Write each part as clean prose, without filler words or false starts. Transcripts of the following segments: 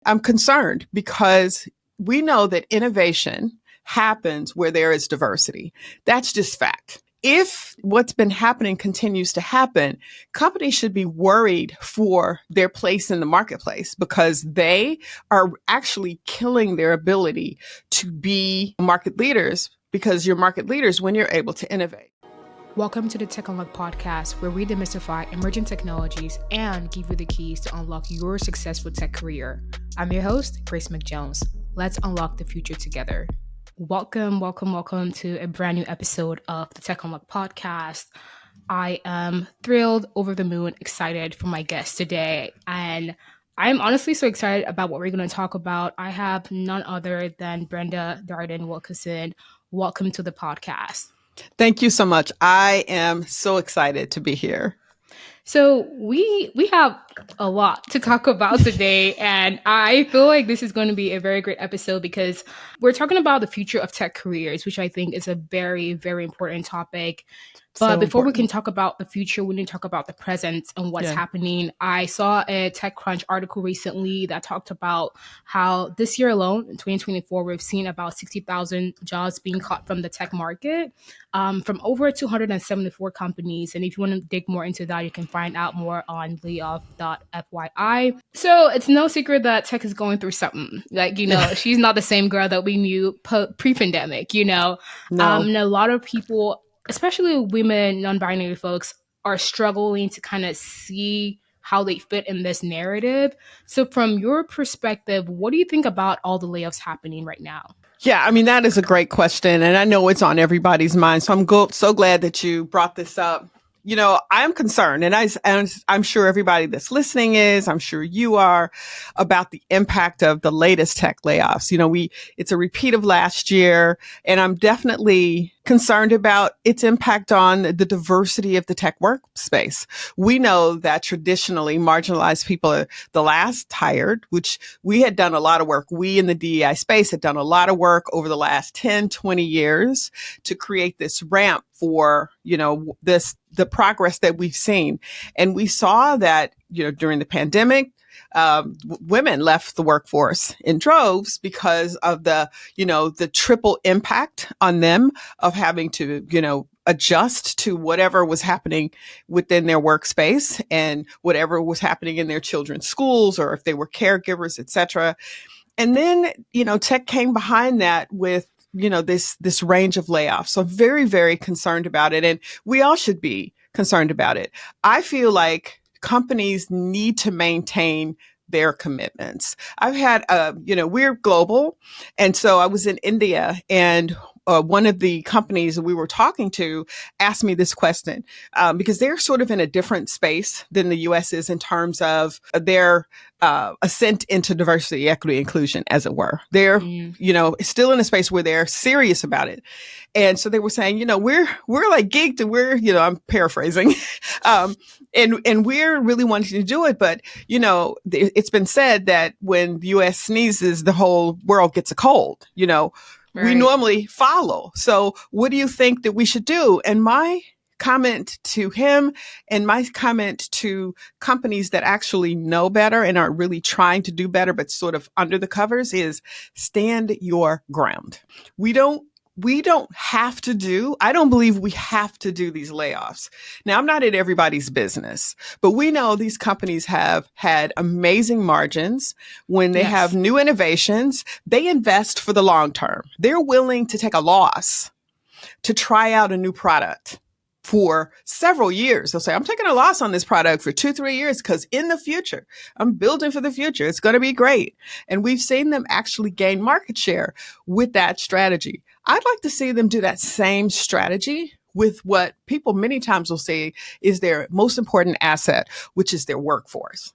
I'm concerned because we know that innovation happens where there is diversity. That's just fact. If what's been happening continues to happen, companies should be worried for their place in the marketplace because they are actually killing their ability to be market leaders because you're market leaders when you're able to innovate. Welcome to the Tech Unlock podcast, where we demystify emerging technologies and give you the keys to unlock your successful tech career. I'm your host, Grace McJones. Let's unlock the future together. Welcome to a brand new episode of the Tech Unlock podcast. I am thrilled, over the moon, excited for my guest today. And I'm honestly so excited about what we're going to talk about. I have none other than Brenda Darden Wilkinson. Welcome to the podcast. Thank you so much. I am so excited to be here. So we have a lot to talk about today, and I feel like this is going to be a very great episode because we're talking about the future of tech careers, which I think is a very, very important topic. But before we can talk about the future, we need to talk about the present and what's happening. I saw a TechCrunch article recently that talked about how this year alone, in 2024, we've seen about 60,000 jobs being cut from the tech market from over 274 companies. And if you want to dig more into that, you can find out more on layoff.fyi. So it's no secret that tech is going through something. She's not the same girl that we knew pre-pandemic, No. And a lot of people, especially women, non-binary folks, are struggling to kind of see how they fit in this narrative. So from your perspective, what do you think about all the layoffs happening right now? Yeah, I mean, that is a great question. And I know it's on everybody's mind. So I'm so glad that you brought this up. I'm concerned, and I'm sure everybody that's listening is, I'm sure you are, about the impact of the latest tech layoffs. It's a repeat of last year, and I'm definitely concerned about its impact on the diversity of the tech workspace. We know that traditionally marginalized people are the last hired, which we had done a lot of work. We in the DEI space had done a lot of work over the last 10, 20 years to create this ramp for, the progress that we've seen. And we saw that, during the pandemic, women left the workforce in droves because of the triple impact on them of having to, adjust to whatever was happening within their workspace and whatever was happening in their children's schools, or if they were caregivers, et cetera. And then, tech came behind that with this range of layoffs. So I'm very, very concerned about it. And we all should be concerned about it. I feel like companies need to maintain their commitments. I've had, we're global. And so I was in India, and one of the companies that we were talking to asked me this question because they're sort of in a different space than the U.S. is in terms of their ascent into diversity, equity, inclusion, as it were. They're, still in a space where they're serious about it. And so they were saying, we're like geeked, and we're, I'm paraphrasing, and we're really wanting to do it. But, it's been said that when the U.S. sneezes, the whole world gets a cold, Right. We normally follow. So what do you think that we should do? And my comment to him, and my comment to companies that actually know better and are really trying to do better, but sort of under the covers, is stand your ground. I don't believe we have to do these layoffs. Now, I'm not in everybody's business, but we know these companies have had amazing margins. When they have new innovations, they invest for the long term. They're willing to take a loss to try out a new product for several years. They'll say, I'm taking a loss on this product for 2-3 years because in the future, I'm building for the future. It's going to be great. And we've seen them actually gain market share with that strategy. I'd like to see them do that same strategy with what people many times will say is their most important asset, which is their workforce.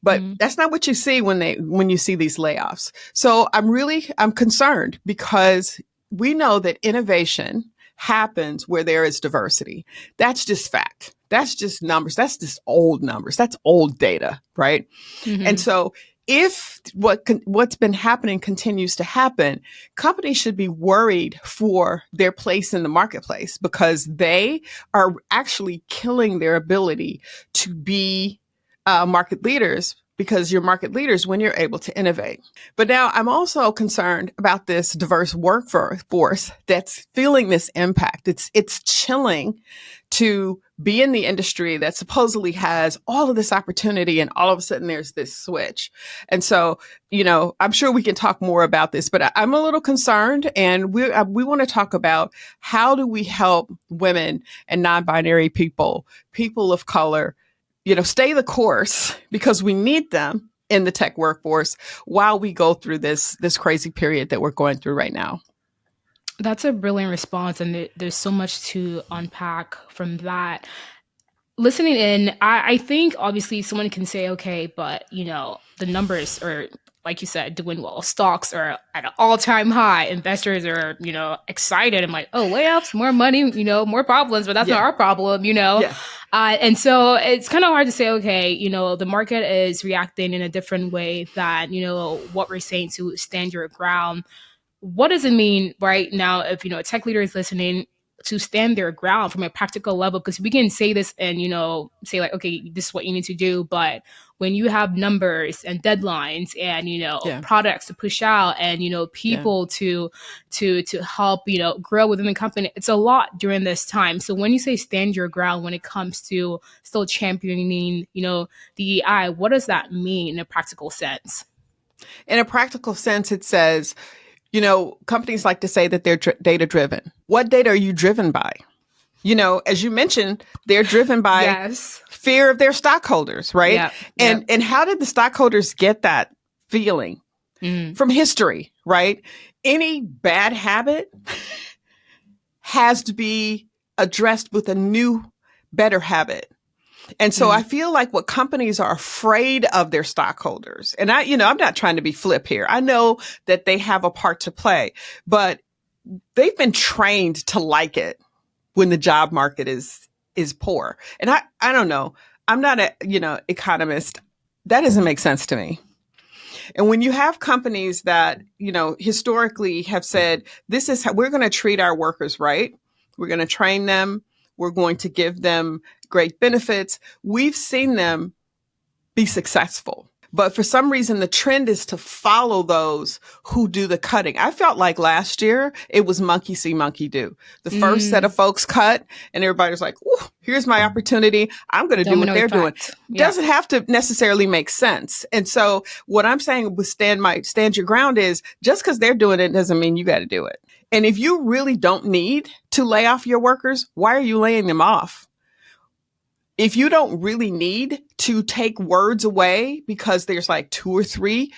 But that's not what you see when you see these layoffs. So I'm concerned because we know that innovation happens where there is diversity. That's just fact. That's just numbers. That's just old numbers. That's old data, right? Mm-hmm. And so if what's been happening continues to happen, companies should be worried for their place in the marketplace because they are actually killing their ability to be market leaders because you're market leaders when you're able to innovate. But now I'm also concerned about this diverse workforce that's feeling this impact. It's chilling to be in the industry that supposedly has all of this opportunity, and all of a sudden there's this switch. And so, I'm sure we can talk more about this, but I'm a little concerned, and we want to talk about how do we help women and non-binary people of color, stay the course, because we need them in the tech workforce while we go through this crazy period that we're going through right now. That's a brilliant response, and there's so much to unpack from that. Listening in, I think obviously someone can say, okay, but the numbers are, like you said, doing well. Stocks are at an all-time high. Investors are, excited. I'm like, oh, layoffs, more money, more problems, but that's not our problem, Yeah. And so it's kind of hard to say, okay, the market is reacting in a different way than, what we're saying to stand your ground. What does it mean right now if, a tech leader is listening to stand their ground from a practical level? Because we can say this and, say like, okay, this is what you need to do. But when you have numbers and deadlines and, products to push out and, people to help, grow within the company, it's a lot during this time. So when you say stand your ground, when it comes to still championing, DEI, what does that mean in a practical sense? In a practical sense, it says, companies like to say that they're data driven. What data are you driven by? As you mentioned, they're driven by fear of their stockholders, right? Yep. And how did the stockholders get that feeling? From history, right? Any bad habit has to be addressed with a new, better habit. And so I feel like what companies are afraid of their stockholders, and I'm not trying to be flip here. I know that they have a part to play, but they've been trained to like it when the job market is poor. And I don't know. I'm not a, economist. That doesn't make sense to me. And when you have companies that, historically have said, this is how we're going to treat our workers right. We're going to train them. We're going to give them great benefits. We've seen them be successful. But for some reason, the trend is to follow those who do the cutting. I felt like last year it was monkey see, monkey do. The first set of folks cut, and everybody's like, here's my opportunity. I'm going to do what they're doing. Doesn't have to necessarily make sense. And so what I'm saying with stand your ground is, just because they're doing it doesn't mean you got to do it. And if you really don't need to lay off your workers, why are you laying them off? If you don't really need to take words away because there's like 2 or 3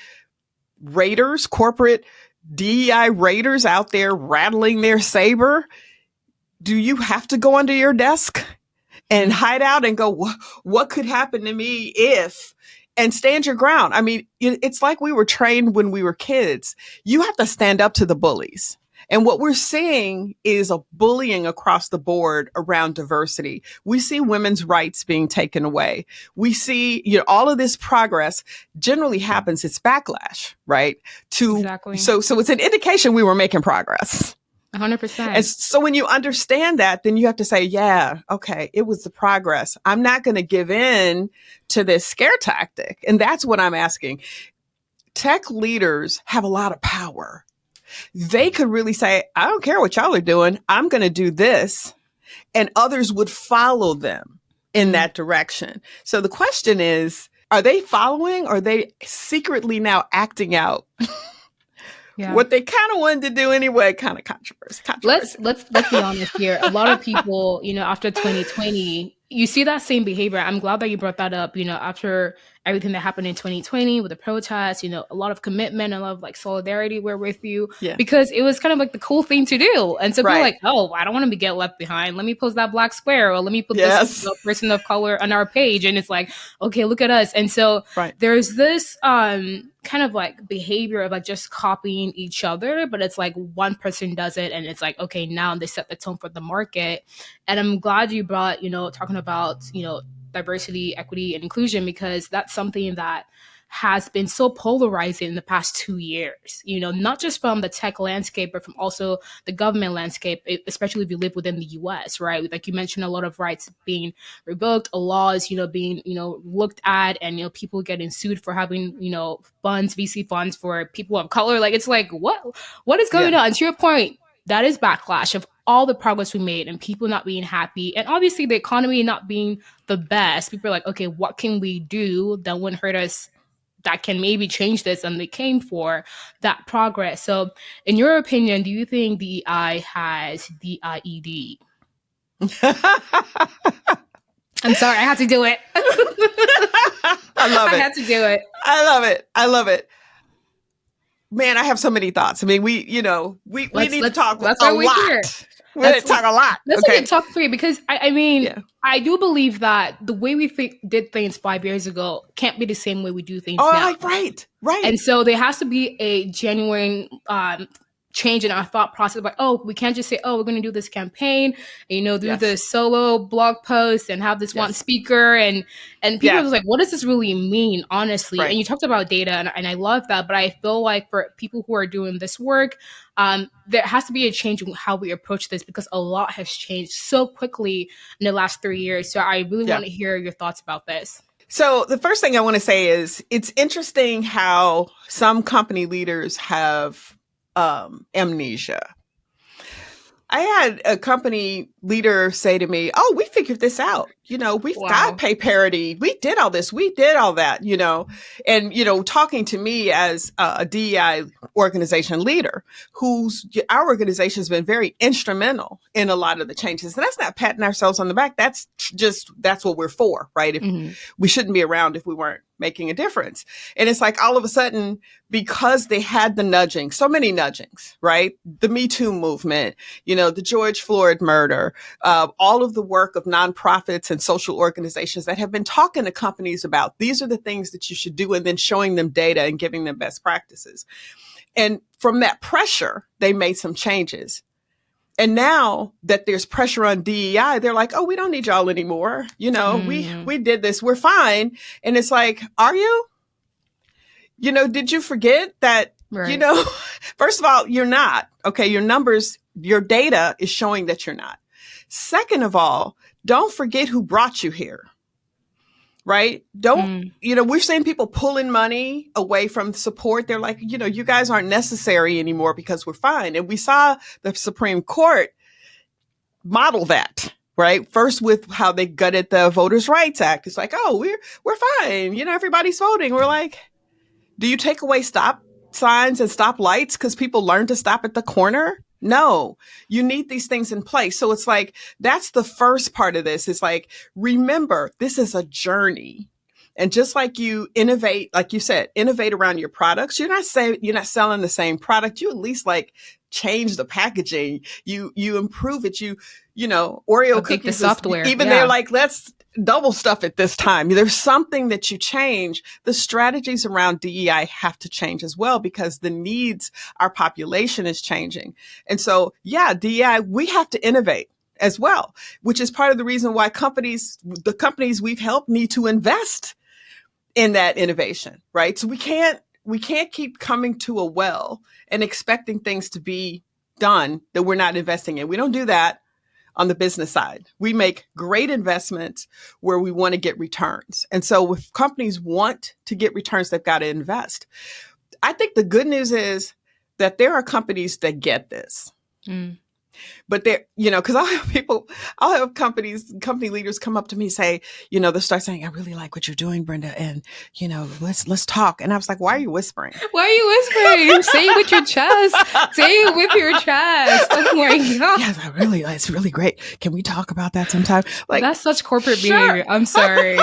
raiders, corporate DEI raiders out there rattling their saber, do you have to go under your desk and hide out and go, what could happen to me if, and stand your ground? I mean, it's like we were trained when we were kids. You have to stand up to the bullies. And what we're seeing is a bullying across the board around diversity. We see women's rights being taken away. We see, all of this progress generally happens. It's backlash, right? Exactly. So it's an indication we were making progress. 100%. And so when you understand that, then you have to say, yeah, okay, it was the progress. I'm not going to give in to this scare tactic. And that's what I'm asking. Tech leaders have a lot of power. They could really say, I don't care what y'all are doing. I'm going to do this. And others would follow them in that direction. So the question is, are they following, or are they secretly now acting out what they kind of wanted to do anyway? Kind of controversy. Let's be honest here. A lot of people, after 2020, you see that same behavior. I'm glad that you brought that up. After everything that happened in 2020 with the protests, a lot of commitment, a lot of like solidarity, we're with you, because it was kind of like the cool thing to do. And so people are like, oh, I don't want to get left behind. Let me post that black square, or let me put this person of color on our page. And it's like, okay, look at us. And so there's this kind of like behavior of like just copying each other, but it's like one person does it and it's like, okay, now they set the tone for the market. And I'm glad you brought, talking about, diversity, equity, and inclusion, because that's something that has been so polarizing in the past 2 years, not just from the tech landscape, but from also the government landscape, especially if you live within the US, right? Like you mentioned, a lot of rights being revoked, laws, being, looked at, and, people getting sued for having, funds, VC funds for people of color. Like, it's like, what is going on? To your point, that is backlash of all the progress we made and people not being happy. And obviously the economy not being the best. People are like, okay, what can we do that wouldn't hurt us, that can maybe change this? And they came for that progress. So in your opinion, do you think DEI has DIED? I'm sorry, I had to do it. I love it. I had to do it. I love it. Man, I have so many thoughts. I mean, we need to talk a lot. We need to talk a lot. Let's get talk through, because I do believe that the way we did things 5 years ago can't be the same way we do things now. Right. And so there has to be a genuine change in our thought process. Like, we can't just say, we're going to do this campaign, do the solo blog post and have this one speaker, and people are just like, what does this really mean, honestly? Right. And you talked about data, and I love that, but I feel like for people who are doing this work, there has to be a change in how we approach this, because a lot has changed so quickly in the last 3 years. So I really want to hear your thoughts about this. So the first thing I want to say is, it's interesting how some company leaders have amnesia. I had a company leader say to me, we figured this out. We've got pay parity. We did all this. We did all that, and, talking to me as a DEI organization leader, our organization has been very instrumental in a lot of the changes. And that's not patting ourselves on the back. That's what we're for, right? We shouldn't be around if we weren't making a difference. And it's like, all of a sudden, because they had the nudging, so many nudgings, right? The Me Too movement, the George Floyd murder, all of the work of nonprofits and social organizations that have been talking to companies about, these are the things that you should do, and then showing them data and giving them best practices. And from that pressure, they made some changes. And now that there's pressure on DEI, they're like, we don't need y'all anymore. We did this. We're fine. And it's like, are you? Did you forget that, right. First of all, you're not. Okay. Your numbers, your data is showing that you're not. Second of all, don't forget who brought you here. Right? We've seen people pulling money away from support. They're like, you guys aren't necessary anymore because we're fine. And we saw the Supreme Court model that, right? First with how they gutted the Voters' Rights Act. It's like, we're fine. Everybody's voting. We're like, do you take away stop signs and stop lights because people learn to stop at the corner? No, you need these things in place. So it's like, that's the first part of this. It's like, remember, this is a journey. And just like you innovate, like you said, innovate around your products. You're not selling the same product. You at least change the packaging. You improve it. Oreo cookies, the software. They're like, let's double stuff it this time. There's something that you change. The strategies around DEI have to change as well, because the needs, our population is changing. And so, DEI, we have to innovate as well, which is part of the reason why the companies we've helped need to invest in that innovation, right? So we can't keep coming to a well and expecting things to be done that we're not investing in. We don't do that on the business side. We make great investments where we want to get returns. And so if companies want to get returns, they've got to invest. I think the good news is that there are companies that get this. But they're, because I'll have company leaders come up to me and say, they'll start saying, I really like what you're doing, Brenda. And, let's talk. And I was like, why are you whispering? Why are you whispering? Say it with your chest. Say it with your chest. Oh my God. Yes, it's really great. Can we talk about that sometime? Like, that's such corporate behavior. I'm sorry.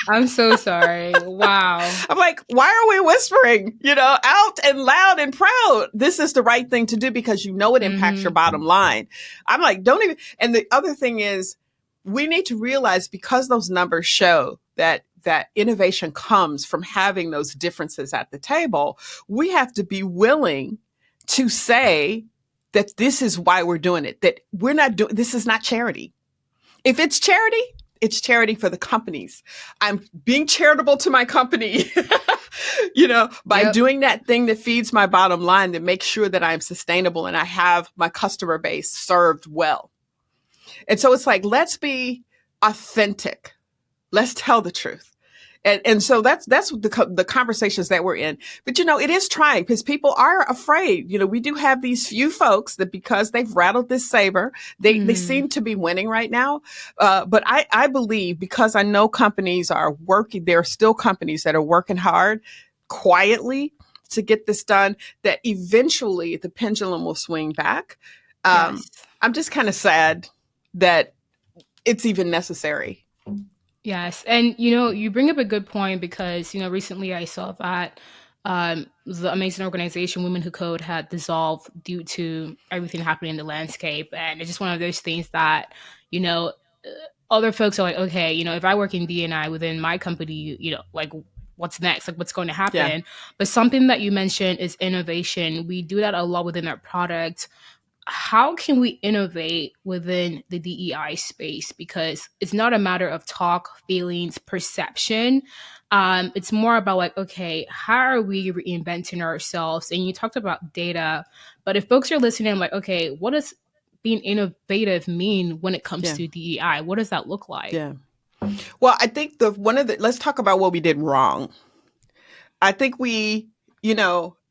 I'm so sorry. Wow. I'm like, why are we whispering, out and loud and proud? This is the right thing to do because it impacts your bottom line. I'm like, don't even. And the other thing is, we need to realize, because those numbers show that innovation comes from having those differences at the table, we have to be willing to say that this is why we're doing it, that we're not doing, this is not charity. If it's charity, it's charity for the companies. I'm being charitable to my company by Yep. doing that thing that feeds my bottom line, that makes sure that I'm sustainable and I have my customer base served well. And so it's like, let's be authentic. Let's tell the truth. And so that's the conversations that we're in. But it is trying because people are afraid. We do have these few folks that, because they've rattled this saber, they seem to be winning right now. But I believe, because I know companies are working, there are still companies that are working hard quietly to get this done, that eventually the pendulum will swing back. Yes. I'm just kind of sad that it's even necessary. Yes. And you bring up a good point because, recently I saw that the amazing organization Women Who Code had dissolved due to everything happening in the landscape. And it's just one of those things that, you know, other folks are like, okay, if I work in D&I within my company, like what's next? Like what's going to happen? Yeah. But something that you mentioned is innovation. We do that a lot within our product. How can we innovate within the DEI space? Because it's not a matter of talk, feelings, perception. It's more about like, okay, how are we reinventing ourselves? And you talked about data, but if folks are listening, I'm like, okay, what does being innovative mean when it comes Yeah. to DEI? What does that look like? Yeah. Well, I think let's talk about what we did wrong. I think we,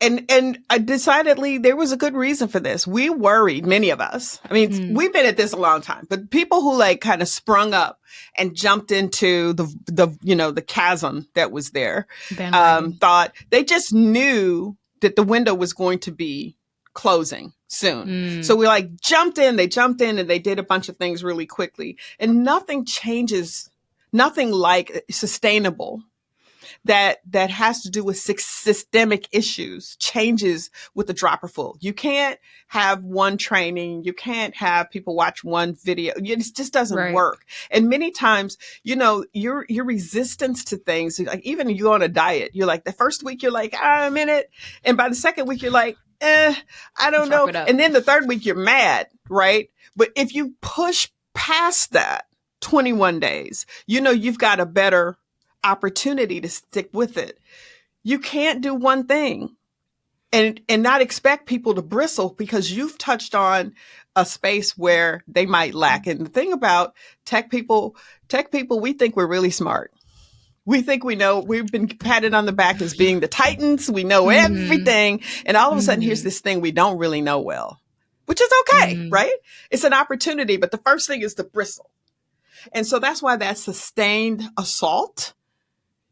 and decidedly there was a good reason for this. We worried, many of us. I mean, we've been at this a long time, but people who like kind of sprung up and jumped into the chasm that was there, thought they just knew that the window was going to be closing soon. So we like jumped in, and they did a bunch of things really quickly, and nothing changes, nothing like sustainable that has to do with systemic issues changes with the dropper full. You can't have one training. You can't have people watch one video. It just doesn't work. And many times, your resistance to things, like even you go on a diet, you're like, the first week you're like, I'm in it. And by the second week, you're like, I don't know. And then the third week you're mad, right? But if you push past that 21 days, you've got a better opportunity to stick with it. You can't do one thing and not expect people to bristle because you've touched on a space where they might lack. And the thing about tech people, we think we're really smart. We think we know. We've been patted on the back as being the titans. We know everything. And all of a sudden, here's this thing we don't really know well, which is okay, right? It's an opportunity. But the first thing is to bristle. And so that's why that sustained assault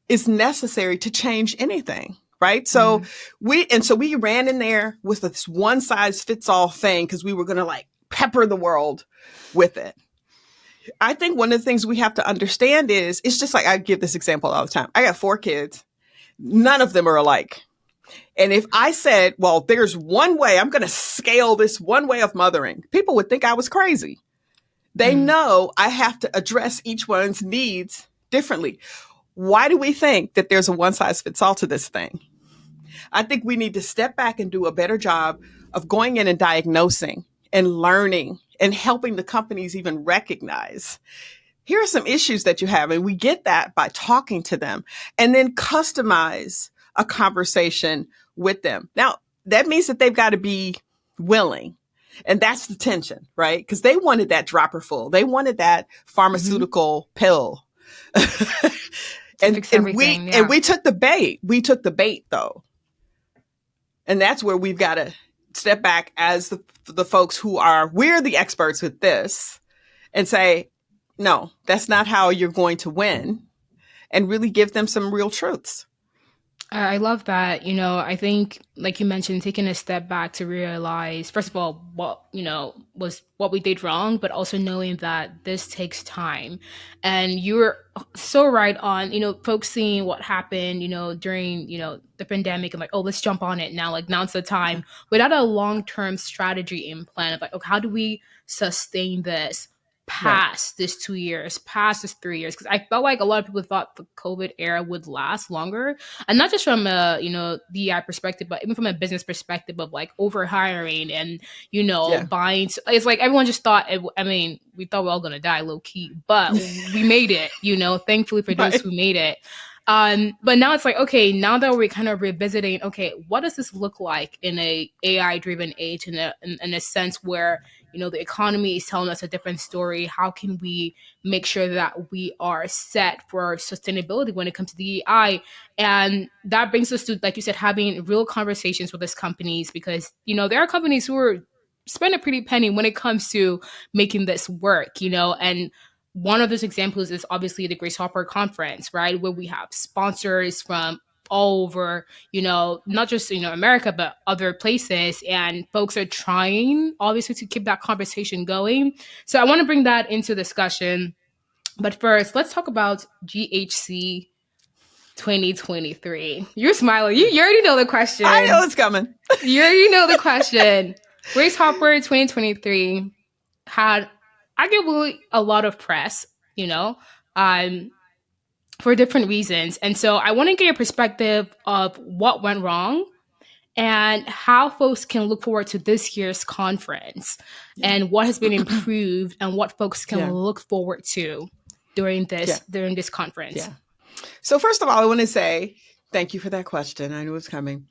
is necessary to change anything, right? So we ran in there with this one size fits all thing because we were going to like pepper the world with it. I think one of the things we have to understand is, it's just like, I give this example all the time. I got 4 kids. None of them are alike. And if I said, well, there's one way, I'm going to scale this one way of mothering, people would think I was crazy. They know I have to address each one's needs differently. Why do we think that there's a one size fits all to this thing? I think we need to step back and do a better job of going in and diagnosing and learning and helping the companies even recognize, here are some issues that you have. And we get that by talking to them, and then customize a conversation with them. Now, that means that they've got to be willing. And that's the tension, right? Because they wanted that dropper full. They wanted that pharmaceutical pill. And we took the bait. We took the bait, though. And that's where we've got to step back as the folks who we're the experts with this, and say, no, that's not how you're going to win, and really give them some real truths. I love that. I think, like you mentioned, taking a step back to realize, first of all, what, was what we did wrong, but also knowing that this takes time. And you were so right on, folks seeing what happened, during, the pandemic, and like, oh, let's jump on it now. Like, now's the time, without a long-term strategy in plan of like, okay, how do we sustain this past this 2 years, past this 3 years? Because I felt like a lot of people thought the COVID era would last longer, and not just from a DI perspective, but even from a business perspective of like over hiring and buying. It's like everyone just thought. We thought we were all gonna die low key, but we made it. Thankfully for those who made it. But now it's like, okay, now that we're kind of revisiting, okay, what does this look like in a AI driven age, in a sense where, the economy is telling us a different story? How can we make sure that we are set for sustainability when it comes to the AI? And that brings us to, like you said, having real conversations with these companies, because, there are companies who are spend a pretty penny when it comes to making this work, and one of those examples is obviously the Grace Hopper Conference, right? Where we have sponsors from all over, not just, America, but other places. And folks are trying, obviously, to keep that conversation going. So I want to bring that into discussion. But first, let's talk about GHC 2023. You're smiling. You already know the question. I know it's coming. You already know the question. Grace Hopper 2023 had arguably a lot of press, for different reasons. And so I want to get your perspective of what went wrong and how folks can look forward to this year's conference, and what has been improved and what folks can look forward to during this conference. Yeah. So first of all, I want to say thank you for that question. I knew it was coming.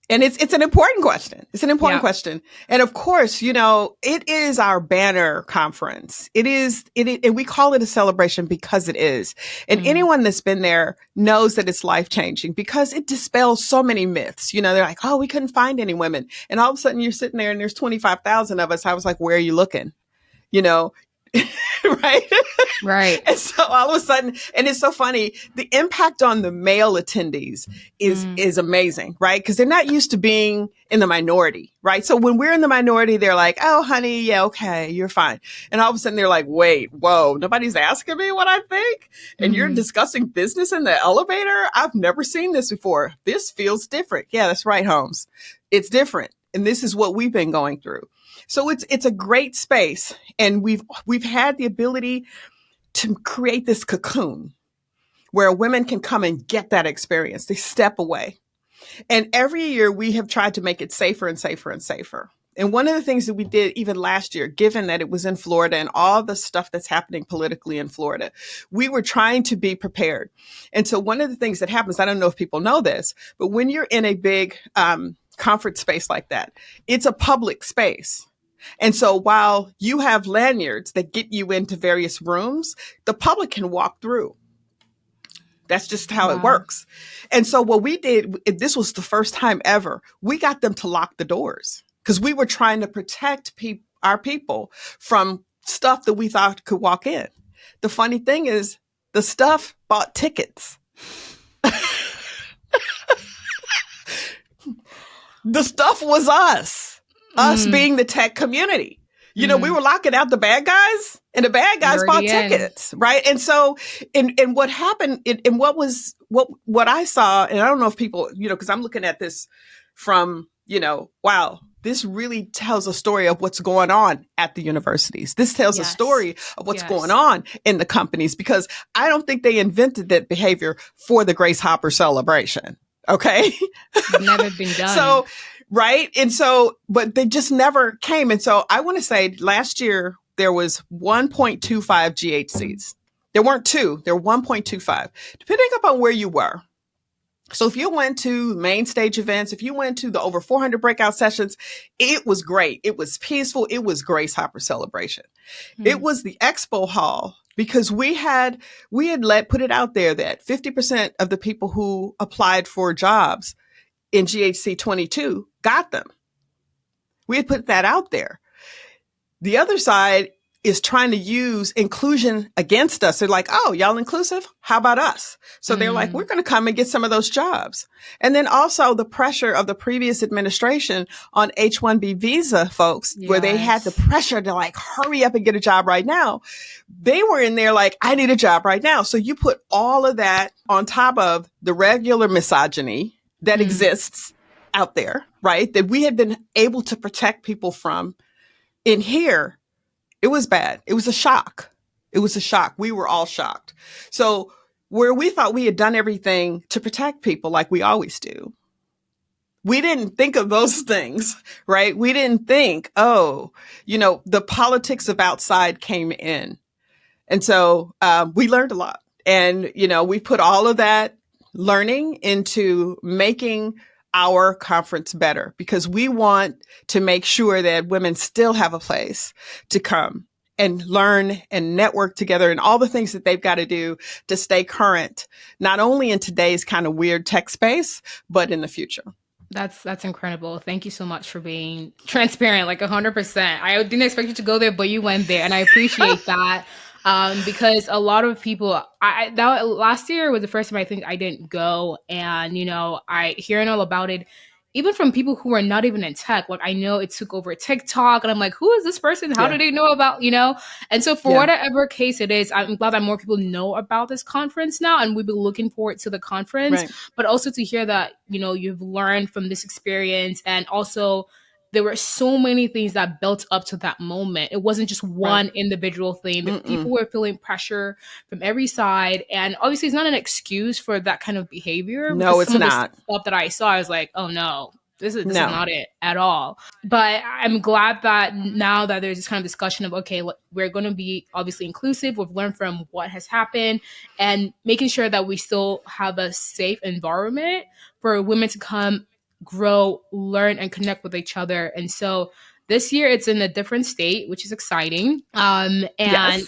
And it's an important question. It's an important question. And of course, it is our banner conference. And we call it a celebration because it is. And anyone that's been there knows that it's life-changing because it dispels so many myths. They're like, oh, we couldn't find any women. And all of a sudden you're sitting there and there's 25,000 of us. I was like, where are you looking? Right. And so all of a sudden, and it's so funny, the impact on the male attendees is amazing, right? Because they're not used to being in the minority, right? So when we're in the minority, they're like, oh, honey, yeah, okay, you're fine. And all of a sudden they're like, wait, whoa, nobody's asking me what I think? And you're discussing business in the elevator? I've never seen this before. This feels different. Yeah, that's right, Holmes. It's different. And this is what we've been going through. So it's a great space, and we've had the ability to create this cocoon where women can come and get that experience. They step away. And every year we have tried to make it safer and safer and safer. And one of the things that we did even last year, given that it was in Florida and all the stuff that's happening politically in Florida, we were trying to be prepared. And so one of the things that happens, I don't know if people know this, but when you're in a big conference space like that, it's a public space. And so while you have lanyards that get you into various rooms, the public can walk through. That's just how it works. And so what we did, this was the first time ever, we got them to lock the doors because we were trying to protect our people from stuff that we thought could walk in. The funny thing is the stuff bought tickets. The stuff was us being the tech community. We were locking out the bad guys, and the bad guys bought tickets, right? And so, and what happened, and what I saw, and I don't know if people, because I'm looking at this from, wow, this really tells a story of what's going on at the universities. This tells a story of what's going on in the companies, because I don't think they invented that behavior for the Grace Hopper celebration. Okay. It's never been done. So, right. And so, but they just never came. And so I want to say last year there was 1.25 GHCs. There weren't two, there were 1.25, depending upon where you were. So if you went to main stage events, if you went to the over 400 breakout sessions, it was great. It was peaceful. It was Grace Hopper celebration. It was the expo hall, because we had put it out there that 50% of the people who applied for jobs in GHC 22 got them. We had put that out there. The other side is trying to use inclusion against us. They're like, oh, y'all inclusive? How about us? So they're like, we're going to come and get some of those jobs. And then also the pressure of the previous administration on H-1B visa folks, where they had the pressure to like, hurry up and get a job right now. They were in there like, I need a job right now. So you put all of that on top of the regular misogyny that exists out there, right? That we had been able to protect people from in here. It was bad. It was a shock. It was a shock. We were all shocked. So where we thought we had done everything to protect people like we always do, we didn't think of those things, right? We didn't think, the politics of outside came in. And so we learned a lot. And, we put all of that learning into making our conference better because we want to make sure that women still have a place to come and learn and network together and all the things that they've got to do to stay current, not only in today's kind of weird tech space, but in the future. That's incredible. Thank you so much for being transparent, like 100%. I didn't expect you to go there, but you went there, and I appreciate that. Because a lot of people, that last year was the first time I think I didn't go, and I hearing all about it, even from people who are not even in tech. Like I know it took over TikTok, and I'm like, who is this person? How do they know about? And so for whatever case it is, I'm glad that more people know about this conference now, and we've been looking forward to the conference, Right. but also to hear that you've learned from this experience, and also there were so many things that built up to that moment. It wasn't just one individual thing. The people were feeling pressure from every side. And obviously, it's not an excuse for that kind of behavior. No, Because it's some of not. the stuff that I saw, I was like, oh no, this is not it at all. But I'm glad that now that there's this kind of discussion of, okay, we're going to be obviously inclusive. We've learned from what has happened and making sure that we still have a safe environment for women to come, grow, learn, and connect with each other. And so this year it's in a different state, which is exciting. And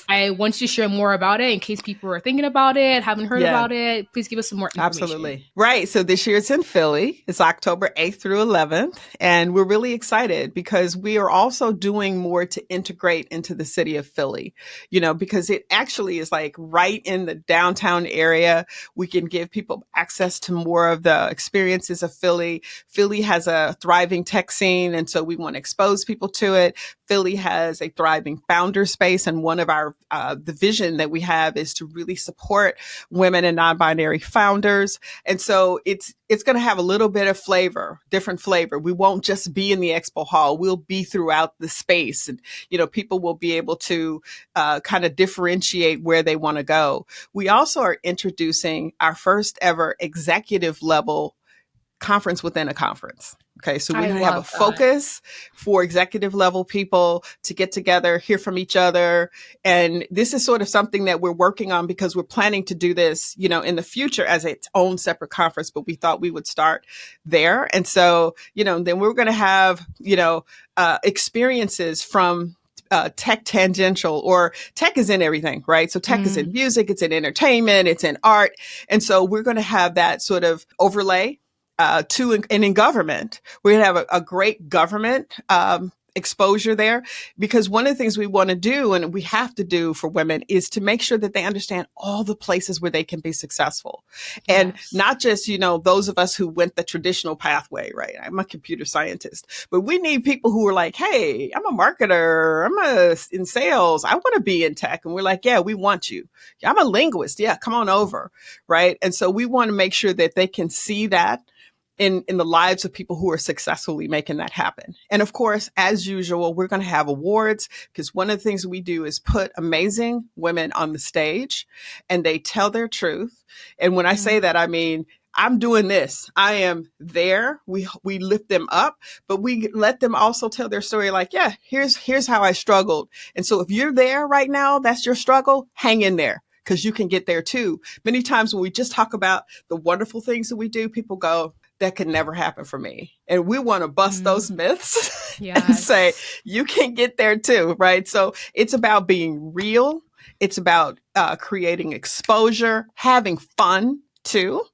I want you to share more about it in case people are thinking about it, haven't heard about it. Please give us some more information. Absolutely. Right. So this year it's in Philly. It's October 8th through 11th. And we're really excited because we are also doing more to integrate into the city of Philly, because it actually is like right in the downtown area. We can give people access to more of the experiences of Philly. Philly has a thriving tech scene. And so we want to expose people to it. Philly has a thriving founder space. And one of our, the vision that we have is to really support women and non-binary founders. And so it's going to have a little bit of flavor, different flavor. We won't just be in the expo hall. We'll be throughout the space. And, people will be able to kind of differentiate where they want to go. We also are introducing our first ever executive level conference within a conference. Okay, so we're going to have a focus for executive level people to get together, hear from each other. And this is sort of something that we're working on because we're planning to do this, in the future as its own separate conference, but we thought we would start there. And so, then we're going to have, experiences from tech tangential, or tech is in everything, right? So tech is in music, it's in entertainment, it's in art. And so we're going to have that sort of overlay and in government. We're going to have a great government exposure there, because one of the things we want to do and we have to do for women is to make sure that they understand all the places where they can be successful. And not just, those of us who went the traditional pathway, right? I'm a computer scientist, but we need people who are like, hey, I'm a marketer, in sales, I want to be in tech. And we're like, yeah, we want you. I'm a linguist. Yeah, come on over. Right. And so we want to make sure that they can see that in the lives of people who are successfully making that happen. And of course, as usual, we're going to have awards, because one of the things we do is put amazing women on the stage and they tell their truth. And when I say that, I mean, I'm doing this. I am there. We lift them up, but we let them also tell their story. Like, yeah, here's how I struggled. And so if you're there right now, that's your struggle, hang in there, because you can get there too. Many times when we just talk about the wonderful things that we do, people go, that could never happen for me. And we want to bust those myths and say, you can get there too, right? So it's about being real. It's about creating exposure, having fun too,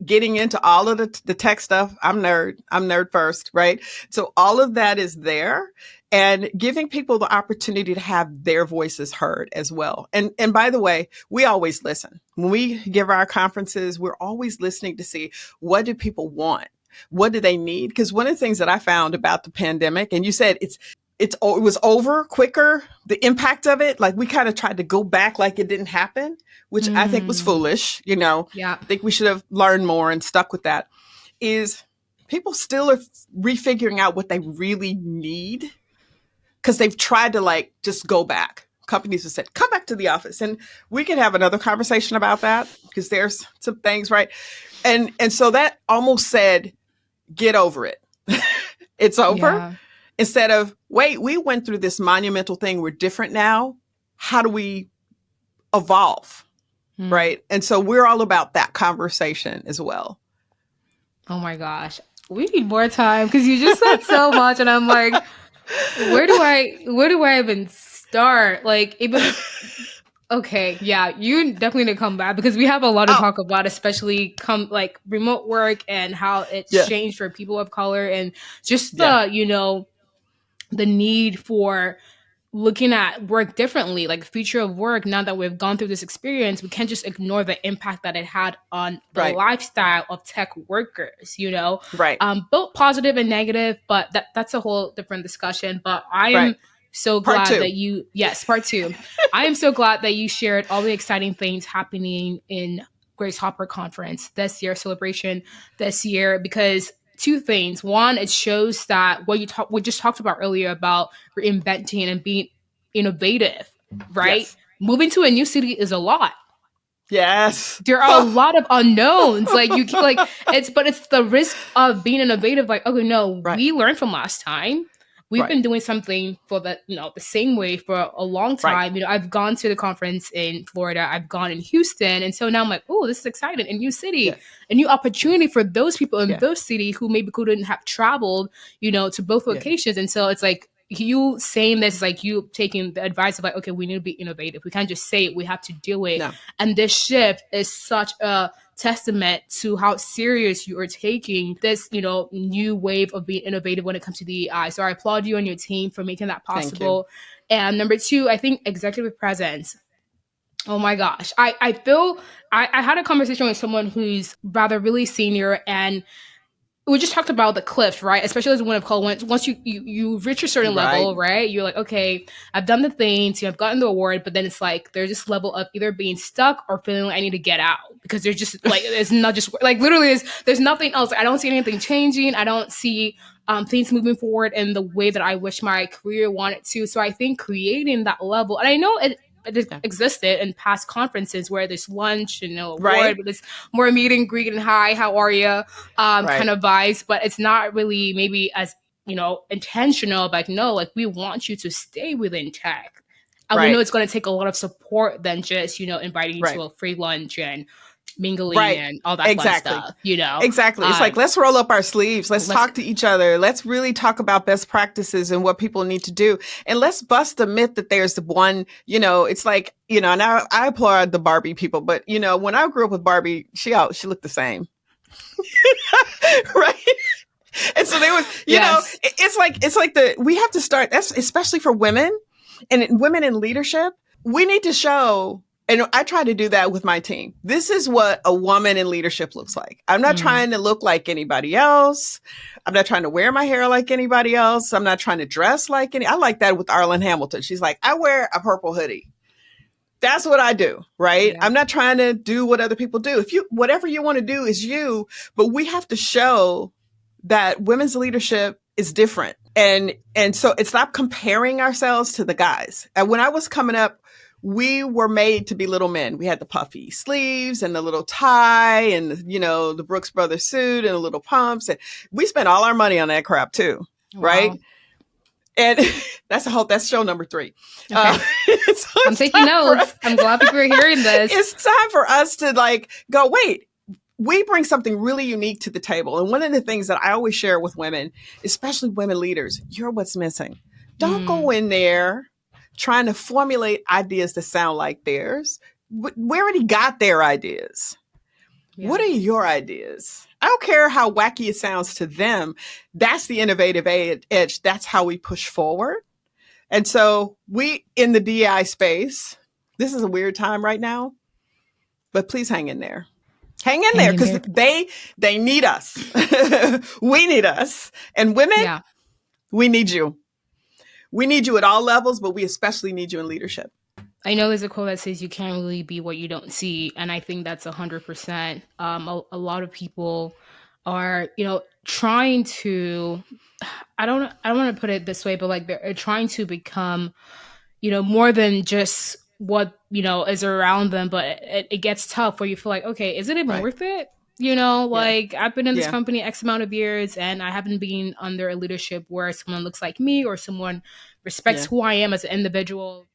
getting into all of the tech stuff. I'm nerd first, right? So all of that is there, and giving people the opportunity to have their voices heard as well. And by the way, we always listen. When we give our conferences, we're always listening to see, what do people want? What do they need? Because one of the things that I found about the pandemic, and you said it was over quicker, the impact of it, like we kind of tried to go back like it didn't happen, which I think was foolish. I think we should have learned more and stuck with that. Is people still are refiguring out what they really need, because they've tried to just go back. Companies have said, come back to the office, and we can have another conversation about that, because there's some things, right? And so that almost said, get over it. It's over. Yeah. Instead of, wait, we went through this monumental thing. We're different now. How do we evolve? Hmm. right? And so we're all about that conversation as well. Oh my gosh. We need more time because you just said so much and I'm like, where do I even start? Like even okay, yeah, you definitely need to come back because we have a lot to Oh, talk about, especially come like remote work and how it's yeah, changed for people of color and just yeah, the need for looking at work differently, like the future of work. Now that we've gone through this experience, we can't just ignore the impact that it had on the right, lifestyle of tech workers, right, both positive and negative, but that's a whole different discussion. But right. I'm so Part glad two. that yes, part two. I am so glad that you shared all the exciting things happening in Grace Hopper Conference this year, celebration this year, because two things. One, it shows that what we just talked about earlier about reinventing and being innovative, right? Yes, Moving to a new city is a lot. yes. There are a lot of unknowns. Like it's the risk of being innovative. Like, okay, no, Right, we learned from last time. We've right, been doing something for the same way for a long right. time. I've gone to the conference in Florida. I've gone in Houston, and so now I'm like, oh, this is exciting. A new city, Yes, a new opportunity for those people in yeah, those cities who maybe couldn't have traveled, to both yeah. locations. And so it's like you saying this is like you taking the advice of like, okay, we need to be innovative. We can't just say it. We have to do it. No, And this shift is such a testament to how serious you are taking this, new wave of being innovative when it comes to DEI. So I applaud you and your team for making that thank you. possible. And number two, I think executive presence. Oh my gosh. I feel I had a conversation with someone who's rather really senior, and we just talked about the cliff, right? Especially as a woman of color, once you reach a certain Right, level, right? You're like, okay, I've done the things, I've gotten the award, but then it's like there's this level of either being stuck or feeling like I need to get out because there's just like it's not just like literally there's nothing else. I don't see anything changing. I don't see things moving forward in the way that I wish my career wanted to. So I think creating that level, and I know it yeah, existed in past conferences where there's lunch and award, right, but it's more meet and greet and hi, how are you? Kind right, of vibes, but it's not really maybe as intentional. Like no, like we want you to stay within tech, and we know right, it's going to take a lot of support than just inviting you to right, a free lunch and mingling right. and all that fun Exactly. stuff. Exactly. It's like, let's roll up our sleeves. Let's Let's talk to each other. Let's really talk about best practices and what people need to do. And let's bust the myth that there's the one, it's like, and I applaud the Barbie people, but when I grew up with Barbie, she looked the same. Right. And so there was, yes, it's like we have to start, that's especially for women and women in leadership. We need to show, and I try to do that with my team. This is what a woman in leadership looks like. I'm not mm, trying to look like anybody else. I'm not trying to wear my hair like anybody else. I'm not trying to dress like I like that with Arlen Hamilton. She's like, I wear a purple hoodie. That's what I do, right? yeah, I'm not trying to do what other people do. Whatever you want to do is you, but we have to show that women's leadership is different. And so it's not comparing ourselves to the guys. And when I was coming up, we were made to be little men. We had the puffy sleeves and the little tie and the Brooks Brothers suit and the little pumps, and we spent all our money on that crap too, wow, right? And that's show number 3. okay. So I'm it's taking time for notes. I'm glad people are hearing this. it's time for us to like go, wait, we bring something really unique to the table. And one of the things that I always share with women, especially women leaders, you're what's missing. Don't Mm, go in there trying to formulate ideas that sound like theirs. We already got their ideas. yeah. What are your ideas? I don't care how wacky it sounds to them. That's the innovative edge. That's how we push forward. And so we in the DI space, this is a weird time right now, but please hang in there. Hang in Hang there in because there. they need us. We need us. And women, Yeah. we need you. We need you at all levels, but we especially need you in leadership. I know there's a quote that says you can't really be what you don't see, and I think that's 100%. A lot of people are, trying to. I don't want to put it this way, but like they're trying to become, more than just what is around them. But it gets tough where you feel like, okay, is it even Right. worth it? Yeah. Like I've been in this Yeah. company X amount of years, and I haven't been under a leadership where someone looks like me or someone respects Yeah. who I am as an individual.